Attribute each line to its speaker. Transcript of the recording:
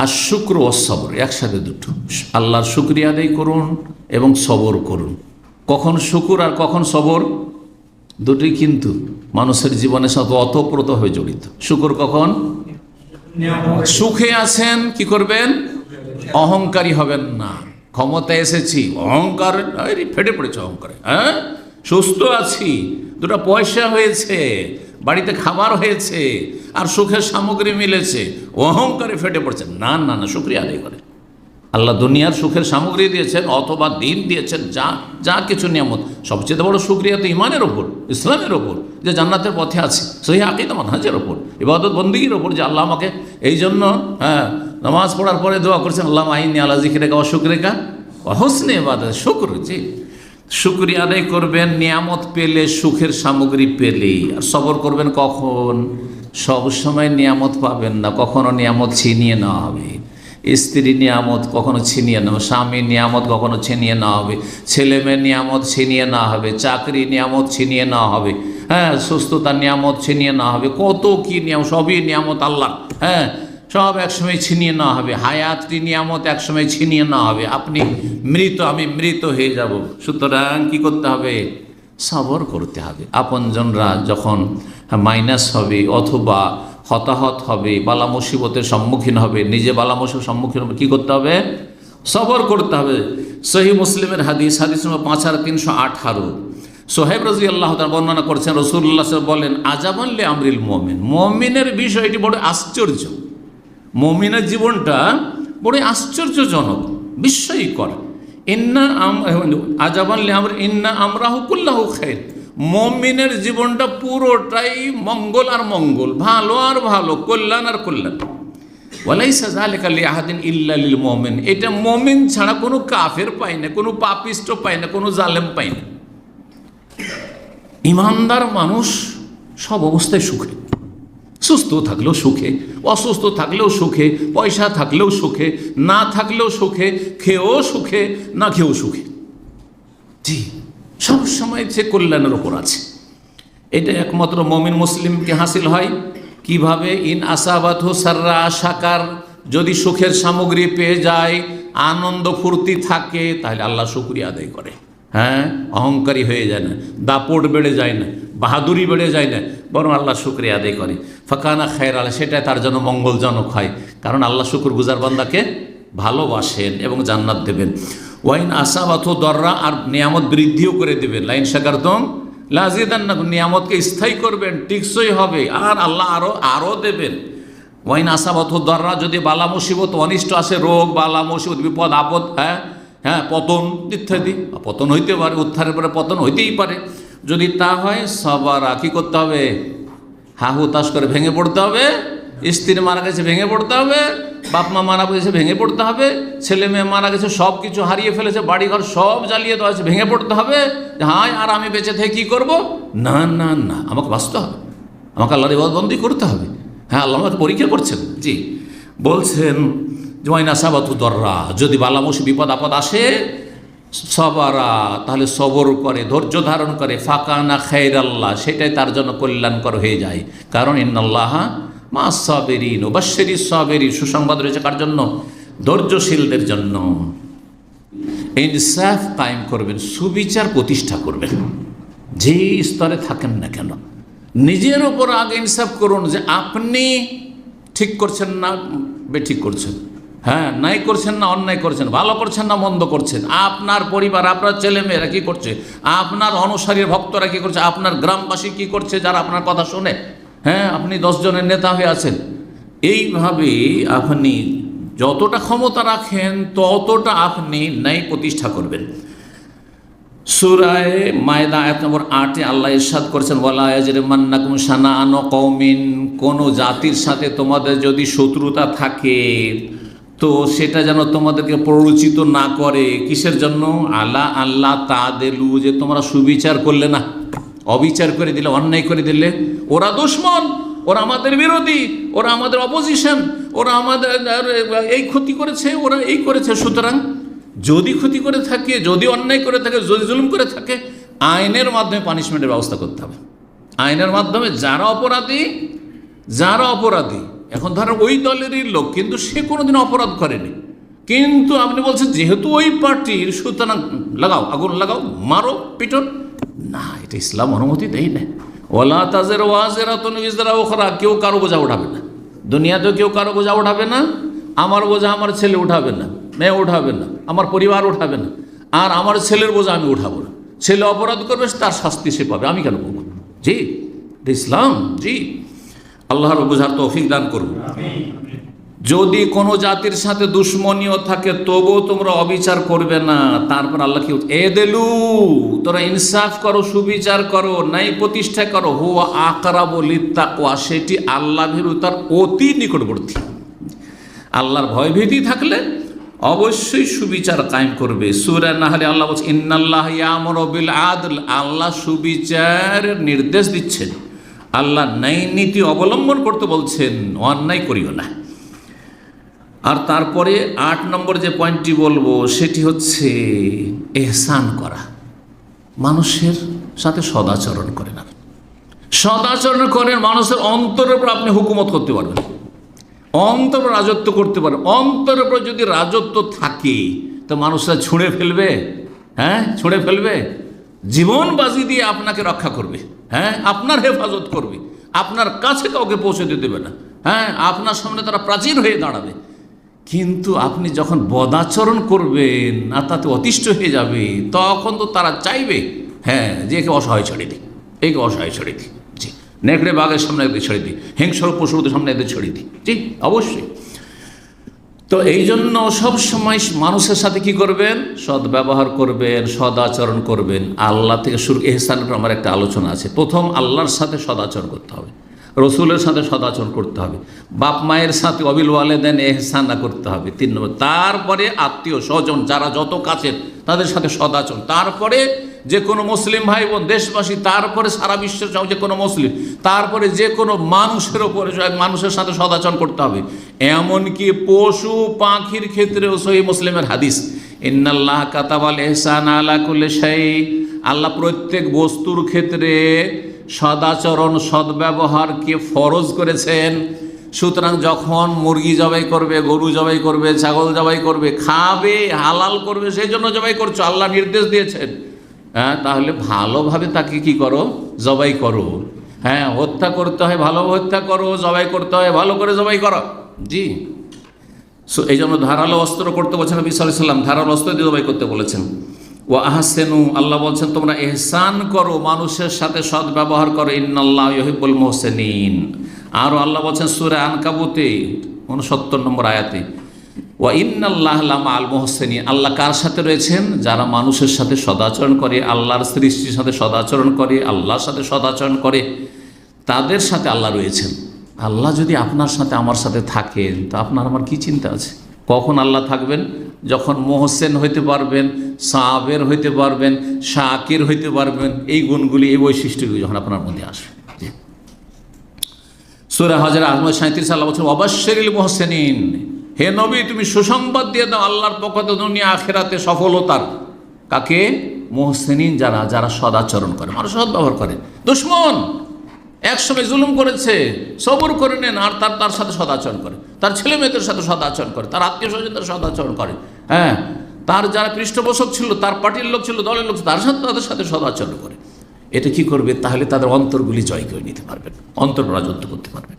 Speaker 1: আর শুক্র ও সবর একসাথে দুটো, আল্লাহর শুকরিয়া আদায় করুন এবং সবর করুন। কখন শুকুর আর কখন সবর, দুটোই কিন্তু মানুষের জীবনের সাথে ওতপ্রোতভাবে জড়িত। শুকুর কখন? সুখে আছেন কি করবেন? অহংকারী হবেন না। ক্ষমতায় এসেছি, অহংকার ফেটে পড়েছে অহংকারে। হ্যাঁ, সুস্থ আছি, দুটো পয়সা হয়েছে, বাড়িতে খাবার হয়েছে, আর সুখের সামগ্রী মিলেছে, অহংকারে ফেটে পড়ছে না। না না, শুকরিয়া আদায় করে। আল্লাহ দুনিয়ার সুখের সামগ্রী দিয়েছেন অথবা দিন দিয়েছেন, যা যা কিছু নিয়ামত, সবচেয়ে বড় শুকরিয়া তো ইমানের ওপর, ইসলামের ওপর, যে জান্নাতের পথে আছে, সহি আকীদা মানহাজের ওপর, ইবাদত বন্দেগীর ওপর, যে আল্লাহ আমাকে এই জন্য নামাজ পড়ার পরে দোয়া করছেন, আল্লাহ আইনি আলা যিকরিকা ওয়া শুকরিকা ওয়া হুসনি ইবাদাত, শুকর। জি, শুকরিয়া আদায় করবেন নিয়ামত পেলে, সুখের সামগ্রী পেলে। আর সবর করবেন কখন? সব সময় নিয়ামত পাবেন না, কখনো নিয়ামত ছিনিয়ে নেওয়া হবে। স্ত্রী নিয়ামত কখনো ছিনিয়ে নেওয়া, স্বামী নিয়ামত কখনো ছিনিয়ে নেওয়া হবে, ছেলে মেয়ের নিয়ামত ছিনিয়ে নেওয়া হবে, চাকরি নিয়ামত ছিনিয়ে নেওয়া হবে, হ্যাঁ, সুস্থতার নিয়ামত ছিনিয়ে নেওয়া হবে, কত কি নিয়ামত, সবই নিয়ামত আল্লাহ, হ্যাঁ, সব একসময় ছিনিয়ে নেওয়া হবে। হায়াতটি নিয়ামত একসময় ছিনিয়ে নেওয়া হবে। আপনি মৃত, আমি মৃত হয়ে যাব। সুতরাং কি করতে হবে? সবর করতে হবে। আপনজনরা যখন মাইনাস হবে অথবা হতাহত হবে, বালা মুসিবতের সম্মুখীন হবে, নিজে বালা মুসিবতের সম্মুখীন হবে, কী করতে হবে? সবর করতে হবে। সহিহ মুসলিমের হাদিস নম্বর 5318, সোহেব রাদিয়াল্লাহু তাআলা বর্ণনা করছেন, রাসূলুল্লাহ সাল্লাল্লাহু আলাইহি ওয়াসাল্লাম বলেন, আজাবান লি আমরিল মুমিন, মুমিনের বিষয়টি বড় আশ্চর্য। মুমিনের জীবনটা বড় আশ্চর্যজনক, বিস্ময়কর। আজাবান লি আমর ইন্না আমরাহু কুল্লাহু খায়র, মুমিনের জীবনটা পুরোটাই মঙ্গল আর মঙ্গল, ভালো আর ভালো, কল্যাণ আর কল্যাণ। ওয়ালাইসা যালিকা লিআহাদিন ইল্লা লিল মুমিন, এটা মুমিন ছাড়া কোনো কাফের পায় না, কোনো পাপিষ্ট পায় না, কোনো জালেম পায় না। ইমানদার মানুষ সব অবস্থায় সুখে, সুস্থ থাকলেও সুখে, অসুস্থ থাকলেও সুখে, পয়সা থাকলেও সুখে, না থাকলেও সুখে, খেয়েও সুখে, না খেয়েও সুখে। জি, সবসময় সে কল্যাণের ওপর আছে। এটা একমাত্র মুমিন মুসলিমকে হাসিল হয়। কিভাবে? ইন আসাবাতহু সাররা শাকার, যদি সুখের সামগ্রী পেয়ে যায়, আনন্দ ফুর্তি থাকে, তাহলে আল্লাহ শুকরিয়া আদায় করে। হ্যাঁ, অহংকারী হয়ে যায় না, দাপট বেড়ে যায় না, বাহাদুরি বেড়ে যায় না, বরং আল্লাহ শুকরিয়া আদায় করে। ফাকানা খায়রাল, সেটাই তার জন্য মঙ্গলজনক হয়, কারণ আল্লাহ শুকর গুজার বান্দাকে ভালোবাসেন এবং জান্নাত দেবেন। ওয়াইন আসাবাতহু দররা, আর নিয়ামত বৃদ্ধিও করে দেবেন। লাইন শাকারতুম লাযিদান্নাকুম, নিয়ামতকে স্থায়ী করবেন, টিকসই হবে, আর আল্লাহ আরও দেবেন। ওয়াইন আসাবাতহু দররা, যদি বালা মুসিবত অনিষ্ট আসে, রোগ বালা মুসিবত বিপদ আপদ, হ্যাঁ, পতন ইত্যাদি, পতন হইতে পারে, উত্থানের পরে পতন হইতেই পারে, যদি তা হয় সবারা, কী করতে হবে? হা হুতাশ করে ভেঙে পড়তে হবে। স্ত্রী মারা গেছে ভেঙে পড়তে হবে, বাপ মা মারা গেছে ভেঙে পড়তে হবে, ছেলে মেয়ে মারা গেছে, সব কিছু হারিয়ে ফেলেছে, বাড়িঘর সব জ্বালিয়ে দেওয়া আছে, ভেঙে পড়তে হবে। হায়, আর আমি বেঁচে থেকে কী করবো? না না না, আমাকে বাঁচতে হবে, আমাকে আল্লাহর ইবাদতবন্দি করতে হবে। হ্যাঁ, আল্লাহ আমাকে পরীক্ষা করছেন। জি, বলছেন ওয়াইন আসাবাতহু দররা, যদি বালা মুসিবত বিপদ আপদ আসে, সবারা, তাহলে সবর করে, ধৈর্য ধারণ করে, ফাকানা খায়রাল্লাহ, সেটাই তার জন্য কল্যাণকর হয়ে যায়। কারণ ইন্নাল্লাহা মা'আস সাবিরিন, ওয়াবাশশিরিস সাবিরিন, সুসংবাদ রয়েছে কার জন্য? ধৈর্যশীলদের জন্য। ইনসাফ কায়েম করবেন, সুবিচার প্রতিষ্ঠা করবেন, যে স্তরে থাকেন না কেন, নিজের ওপর আগে ইনসাফ করুন, যে আপনি ঠিক করছেন না বেঠিক করছেন, হ্যাঁ, নাই করছেন না অন্যায় করছেন, ভালো করছেন না মন্দ করছেন, আপনার পরিবার, আপনার ছেলেমেয়েরা কী করছে, আপনার অনুসারী ভক্তরা কী করছে, আপনার গ্রামবাসী কী করছে যারা আপনার কথা শোনে, হ্যাঁ, আপনি 10 জনের নেতা হয়ে আছেন। এইভাবে আপনি যতটা ক্ষমতা রাখেন ততটা আপনি ন্যায় প্রতিষ্ঠা করবেন। সূরা মায়দা আয়াত নম্বর 8-এ আল্লাহ ইরশাদ করেছেন, ওয়ালা ইয়াজরিমান্নাকুম শানাআনু কওমিন, কোনো জাতির সাথে তোমাদের যদি শত্রুতা থাকে তো সেটা যেন তোমাদেরকে প্ররোচিত না করে। কিসের জন্য? আলা আল্লাহ তাদেলু, যে তোমরা সুবিচার করলে না, অবিচার করে দিলে, অন্যায় করে দিলে। ওরা দুশমন, ওরা আমাদের বিরোধী, ওরা আমাদের অপোজিশন, ওরা আমাদের এই ক্ষতি করেছে, ওরা এই করেছে। সুতরাং যদি ক্ষতি করে থাকে, যদি অন্যায় করে থাকে, যদি জুলুম করে থাকে, আইনের মাধ্যমে পানিশমেন্টের ব্যবস্থা করতে হবে। আইনের মাধ্যমে যারা অপরাধী এখন ধরেন ওই দলেরই লোক, কিন্তু সে কোনোদিন অপরাধ করেনি, কিন্তু আপনি বলছেন যেহেতু ওই পার্টির, সুতরাং লাগাও, আগুন লাগাও, মারো, পিটন। না, এটা ইসলাম অনুমতি দেয় না। ওয়ালা তাজের ওয়াজেরাতুন উযরা উখরা, কেউ কারো বোঝা উঠাবে না। দুনিয়াতেও কেউ কারো বোঝা উঠাবে না। আমার বোঝা আমার ছেলে উঠাবে না, মেয়ে উঠাবে না, আমার পরিবার উঠাবে না, আর আমার ছেলের বোঝা আমি উঠাবো না। ছেলে অপরাধ করবে, তার শাস্তি সে পাবে, আমি কেন পাবো? জি, এটা ইসলাম। জি, আল্লাহর বোঝার তৌফিক দান করুন। যদি কোনো জাতির সাথে দুশ্মনীয় থাকে তবুও তোমরা অবিচার করবে না। তারপর আল্লাহ কি, এদেলু, তোরা ইনসাফ করো, সুবিচার করো, ন্যায় প্রতিষ্ঠা করো, হুয়া আকরাবু লিত্তাকওয়া, সেটি আল্লাহ ভীরুতার অতি নিকটবর্তী। আল্লাহর ভয়ভীতি থাকলে অবশ্যই সুবিচার কায়েম করবে। সূরা নাহলে আল্লাহ বলছে, ইন্নাল্লাহা ইয়ামুরু বিল আদল, আল্লাহ সুবিচারের নির্দেশ দিচ্ছেন, আল্লাহ ন্যায় নীতি অবলম্বন করতে বলছেন, অন্যায় করিও না। আর তারপরে 8 নম্বর যে পয়েন্টটি বলবো সেটি হচ্ছে এহসান করা, মানুষের সাথে সদাচরণ করেন। আপনি সদাচরণ করেন, মানুষের অন্তরের উপর আপনি হুকুমত করতে পারবেন, অন্তর রাজত্ব করতে পারবেন। অন্তরের উপর যদি রাজত্ব থাকে তো মানুষরা ছুঁড়ে ফেলবে, হ্যাঁ ছুঁড়ে ফেলবে, জীবন বাজি দিয়ে আপনাকে রক্ষা করবে, হ্যাঁ আপনার হেফাজত করবে, আপনার কাছে কাউকে পৌঁছে দিতে দেবে না, হ্যাঁ আপনার সামনে তারা প্রাচীর হয়ে দাঁড়াবে। কিন্তু আপনি যখন বদাচরণ করবেন আর তাতে অতিষ্ঠ হয়ে যাবে, তখন তো তারা চাইবে, হ্যাঁ যে একে অসহায় ছেড়ে দিই, একে অসহায় ছেড়ে দিই, জি নেকড়ে বাঘের সামনে এদের ছেড়ে দিই, হিংস্র পশুদের সামনে এদের ছেড়ে দিই, জি অবশ্যই। তো এই জন্য সবসময় মানুষের সাথে কি করবেন? সদ্ব্যবহার করবেন, সদাচরণ করবেন। আল্লাহ থেকে শুরু, এহসানের আমার একটা আলোচনা আছে। প্রথম আল্লাহর সাথে সদাচরণ করতে হবে, রসুলের সাথে সদাচরণ করতে হবে, বাপ মায়ের সাথে অবিল ওয়ালিদাইন এহসান করতে হবে 3 নম্বর। তারপরে আত্মীয় স্বজন যারা যত কাছের তাদের সাথে সদাচরণ, তারপরে যে কোনো মুসলিম ভাই বোন দেশবাসী, তারপরে সারা বিশ্বের যে কোনো মুসলিম, তারপরে যে কোনো মানুষের ওপরে মানুষের সাথে সদাচরণ করতে হবে। এমনকি পশু পাখির ক্ষেত্রেও সহিহ মুসলিমের হাদিস, ইন্নাল্লাহ কাতাবাল ইহসান আলা কুল্লি শাই, আল্লাহ প্রত্যেক বস্তুর ক্ষেত্রে সদাচরণ সদ্ব্যবহারকে ফরজ করেছেন। সুতরাং যখন মুরগি জবাই করবে, গরু জবাই করবে, ছাগল জবাই করবে, খাবে, হালাল করবে, সেই জন্য জবাই করছো, আল্লাহ নির্দেশ দিয়েছেন। হ্যাঁ তাহলে ভালোভাবে তাকে কি করো? জবাই করো। হ্যাঁ হত্যা করতে হয় ভালোভাবে হত্যা করো, জবাই করতে হয় ভালো করে জবাই করো। জি, এই জন্য ধারালো অস্ত্র করতে বলছেন নবী সাল্লাল্লাহু আলাইহি ওয়াসাল্লাম, ধারালো অস্ত্র দিয়ে জবাই করতে বলেছেন। ওয়া আহসিনু, আল্লাহ বলছেন তোমরা ইহসান করো, মানুষের সাথে সদ্ব্যবহার করো, ইন্নাল্লাহা ইউহিব্বুল মুহসিনিন। আর আল্লাহ বলছেন সূরা আনকাবুতে 69 নম্বর আয়াতে, ওয়া ইন্নাল্লাহা লামাআল মুহসিনিন, আল্লাহ কার সাথে রয়েছেন? যারা মানুষের সাথে সদাচরণ করে, আল্লাহর সৃষ্টির সাথে সদাচরণ করে, আল্লাহর সাথে সদাচরণ করে, তাদের সাথে আল্লাহ রয়েছেন। আল্লাহ যদি আপনার সাথে আমার সাথে থাকেন তো আপনার আমার কি চিন্তা আছে? কখন আল্লাহ থাকবেন? যখন মুহসিন হইতে পারবেন, সাবের হইতে পারবেন, শাকির হইতে পারবেন, এই গুণগুলি, এই বৈশিষ্ট্যগুলি যখন আপনার মধ্যে আসবে। সূরা হজের 37 আল্লাহ বলছেন ওয়াবাশশিরিল মুহসিনিন, হে নবী তুমি সুসংবাদ দিয়ে দাও আল্লাহর পক্ষ থেকে দুনিয়া আখিরাতে সফলতার। কাকে? মুহসিনিন, যারা যারা সদাচরণ করে, মানুষ সদ্ব্যবহার করে। দুশমন একসময় জুলুম করেছে, সবর করে নেন, আর তার সাথে সদাচরণ করে, তার ছেলে মেয়েদের সাথে সদাচরণ করে, তার আত্মীয় স্বজনদের সদাচরণ করে, হ্যাঁ তার যারা পৃষ্ঠপোষক ছিল, তার পার্টির লোক ছিল, দলের লোক ছিল, তাদের সাথে সদাচরণ করে। এটা কি করবে? তাহলে তাদের অন্তরগুলি জয় করে নিতে পারবেন, অন্তর রাজত্ব করতে পারবেন।